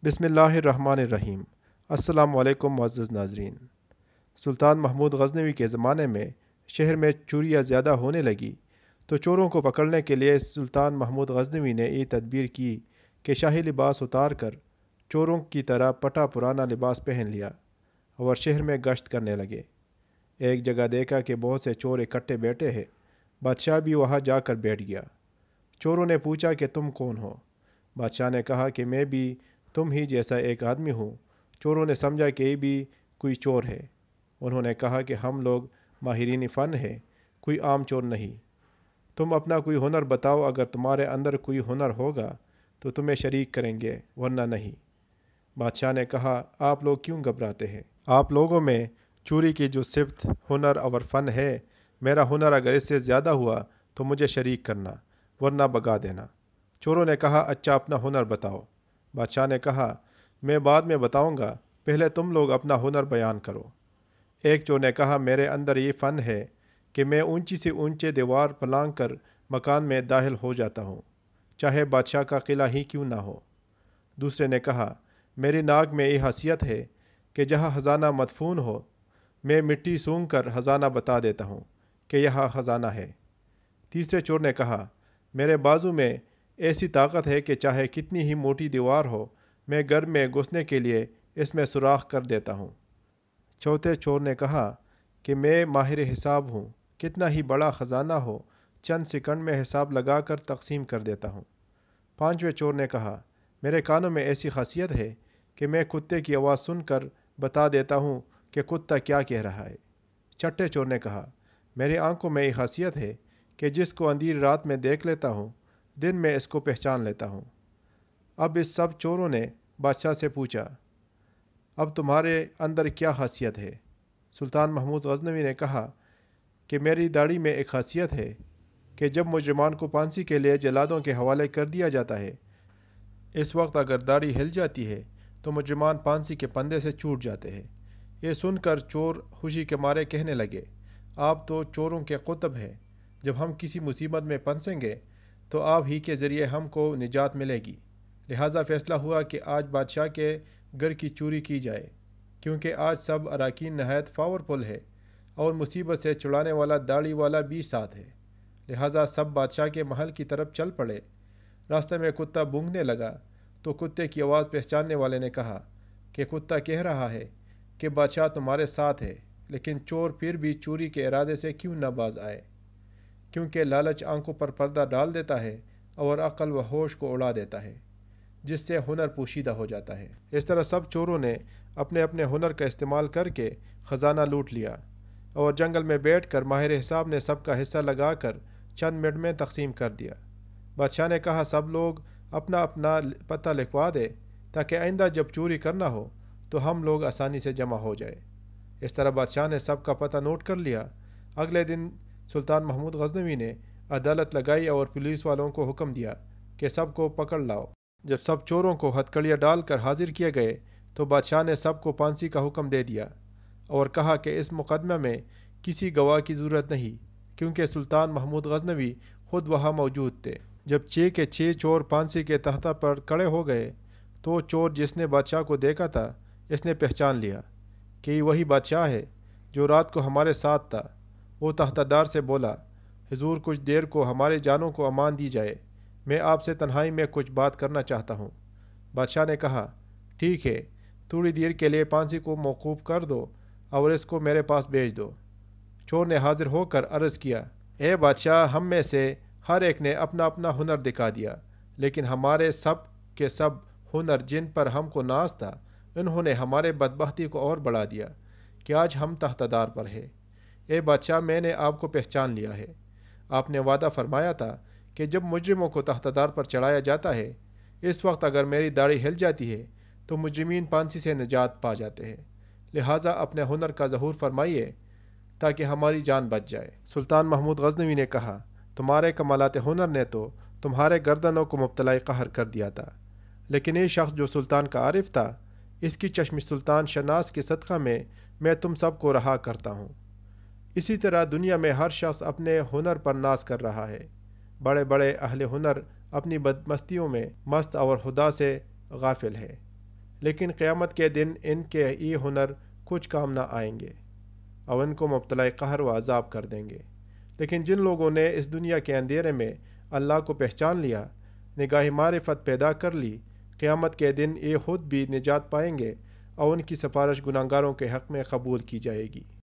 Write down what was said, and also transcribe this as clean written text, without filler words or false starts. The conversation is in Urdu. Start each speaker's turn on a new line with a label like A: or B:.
A: بسم اللہ الرحمن الرحیم۔ السلام علیکم معزز ناظرین۔ سلطان محمود غزنوی کے زمانے میں شہر میں چوریاں زیادہ ہونے لگی تو چوروں کو پکڑنے کے لیے سلطان محمود غزنوی نے یہ تدبیر کی کہ شاہی لباس اتار کر چوروں کی طرح پٹا پرانا لباس پہن لیا اور شہر میں گشت کرنے لگے۔ ایک جگہ دیکھا کہ بہت سے چور اکٹھے بیٹھے ہیں، بادشاہ بھی وہاں جا کر بیٹھ گیا۔ چوروں نے پوچھا کہ تم کون ہو؟ بادشاہ نے کہا کہ میں بھی تم ہی جیسا ایک آدمی ہوں۔ چوروں نے سمجھا کہ یہ بھی کوئی چور ہے۔ انہوں نے کہا کہ ہم لوگ ماہرین فن ہیں، کوئی عام چور نہیں۔ تم اپنا کوئی ہنر بتاؤ، اگر تمہارے اندر کوئی ہنر ہوگا تو تمہیں شریک کریں گے، ورنہ نہیں۔ بادشاہ نے کہا آپ لوگ کیوں گھبراتے ہیں؟ آپ لوگوں میں چوری کی جو صفت ہنر اور فن ہے، میرا ہنر اگر اس سے زیادہ ہوا تو مجھے شریک کرنا، ورنہ بگا دینا۔ چوروں نے کہا اچھا اپنا ہنر بتاؤ۔ بادشاہ نے کہا میں بعد میں بتاؤں گا، پہلے تم لوگ اپنا ہنر بیان کرو۔ ایک چور نے کہا میرے اندر یہ فن ہے کہ میں اونچی سے اونچے دیوار پلانگ کر مکان میں داخل ہو جاتا ہوں، چاہے بادشاہ کا قلعہ ہی کیوں نہ ہو۔ دوسرے نے کہا میری ناک میں یہ خاصیت ہے کہ جہاں خزانہ مدفون ہو، میں مٹی سونگھ کر خزانہ بتا دیتا ہوں کہ یہاں خزانہ ہے۔ تیسرے چور نے کہا میرے بازو میں ایسی طاقت ہے کہ چاہے کتنی ہی موٹی دیوار ہو، میں گھر میں گھسنے کے لیے اس میں سوراخ کر دیتا ہوں۔ چوتھے چور نے کہا کہ میں ماہر حساب ہوں، کتنا ہی بڑا خزانہ ہو چند سیکنڈ میں حساب لگا کر تقسیم کر دیتا ہوں۔ پانچویں چور نے کہا میرے کانوں میں ایسی خاصیت ہے کہ میں کتے کی آواز سن کر بتا دیتا ہوں کہ کتا کیا کہہ رہا ہے۔ چھٹے چور نے کہا میری آنکھوں میں یہ خاصیت ہے کہ جس کو اندھیری رات میں دیکھ لیتا ہوں، دن میں اس کو پہچان لیتا ہوں۔ اب اس سب چوروں نے بادشاہ سے پوچھا اب تمہارے اندر کیا خاصیت ہے؟ سلطان محمود غزنوی نے کہا کہ میری داڑھی میں ایک خاصیت ہے کہ جب مجرمان کو پھانسی کے لیے جلادوں کے حوالے کر دیا جاتا ہے، اس وقت اگر داڑھی ہل جاتی ہے تو مجرمان پھانسی کے پندے سے چھوٹ جاتے ہیں۔ یہ سن کر چور خوشی کے مارے کہنے لگے آپ تو چوروں کے قطب ہیں، جب ہم کسی مصیبت میں پھنسیں گے تو آپ ہی کے ذریعے ہم کو نجات ملے گی۔ لہٰذا فیصلہ ہوا کہ آج بادشاہ کے گھر کی چوری کی جائے، کیونکہ آج سب اراکین نہایت پاورفل ہے اور مصیبت سے چھڑانے والا داڑھی والا بھی ساتھ ہے۔ لہٰذا سب بادشاہ کے محل کی طرف چل پڑے۔ راستے میں کتا بھونکنے لگا تو کتے کی آواز پہچاننے والے نے کہا کہ کتا کہہ رہا ہے کہ بادشاہ تمہارے ساتھ ہے، لیکن چور پھر بھی چوری کے ارادے سے کیوں نہ باز آئے؟ کیونکہ لالچ آنکھوں پر پردہ ڈال دیتا ہے اور عقل و ہوش کو اڑا دیتا ہے، جس سے ہنر پوشیدہ ہو جاتا ہے۔ اس طرح سب چوروں نے اپنے اپنے ہنر کا استعمال کر کے خزانہ لوٹ لیا اور جنگل میں بیٹھ کر ماہر حساب نے سب کا حصہ لگا کر چند منٹ میں تقسیم کر دیا۔ بادشاہ نے کہا سب لوگ اپنا اپنا پتہ لکھوا دے تاکہ آئندہ جب چوری کرنا ہو تو ہم لوگ آسانی سے جمع ہو جائے۔ اس طرح بادشاہ نے سب کا پتہ نوٹ کر لیا۔ اگلے دن سلطان محمود غزنوی نے عدالت لگائی اور پولیس والوں کو حکم دیا کہ سب کو پکڑ لاؤ۔ جب سب چوروں کو ہتھکڑیاں ڈال کر حاضر کیے گئے تو بادشاہ نے سب کو پھانسی کا حکم دے دیا اور کہا کہ اس مقدمے میں کسی گواہ کی ضرورت نہیں، کیونکہ سلطان محمود غزنوی خود وہاں موجود تھے۔ جب 6 کے 6 چور پھانسی کے تختہ پر کھڑے ہو گئے تو چور جس نے بادشاہ کو دیکھا تھا، اس نے پہچان لیا کہ یہ وہی بادشاہ ہے جو رات کو ہمارے ساتھ تھا۔ وہ تختہ دار سے بولا حضور کچھ دیر کو ہمارے جانوں کو امان دی جائے، میں آپ سے تنہائی میں کچھ بات کرنا چاہتا ہوں۔ بادشاہ نے کہا ٹھیک ہے، تھوڑی دیر کے لیے پھانسی کو موقوف کر دو اور اس کو میرے پاس بھیج دو۔ چور نے حاضر ہو کر عرض کیا اے بادشاہ، ہم میں سے ہر ایک نے اپنا اپنا ہنر دکھا دیا، لیکن ہمارے سب کے سب ہنر جن پر ہم کو ناز تھا، انہوں نے ہمارے بدبختی کو اور بڑھا دیا کہ آج ہم تختہ دار پر ہیں۔ اے بادشاہ، میں نے آپ کو پہچان لیا ہے۔ آپ نے وعدہ فرمایا تھا کہ جب مجرموں کو تختہ دار پر چڑھایا جاتا ہے، اس وقت اگر میری داڑھی ہل جاتی ہے تو مجرمین پھانسی سے نجات پا جاتے ہیں۔ لہٰذا اپنے ہنر کا ظہور فرمائیے تاکہ ہماری جان بچ جائے۔ سلطان محمود غزنوی نے کہا تمہارے کمالات ہنر نے تو تمہارے گردنوں کو مبتلا قہر کر دیا تھا، لیکن یہ شخص جو سلطان کا عارف تھا، اس کی چشم سلطان شناس کے صدقہ میں تم سب کو رہا کرتا ہوں۔ اسی طرح دنیا میں ہر شخص اپنے ہنر پر ناز کر رہا ہے۔ بڑے بڑے اہل ہنر اپنی بدمستیوں میں مست اور خدا سے غافل ہے۔ لیکن قیامت کے دن ان کے یہ ہنر کچھ کام نہ آئیں گے اور ان کو مبتلا قہر و عذاب کر دیں گے۔ لیکن جن لوگوں نے اس دنیا کے اندھیرے میں اللہ کو پہچان لیا، نگاہ معرفت پیدا کر لی، قیامت کے دن یہ خود بھی نجات پائیں گے اور ان کی سفارش گناہگاروں کے حق میں قبول کی جائے گی۔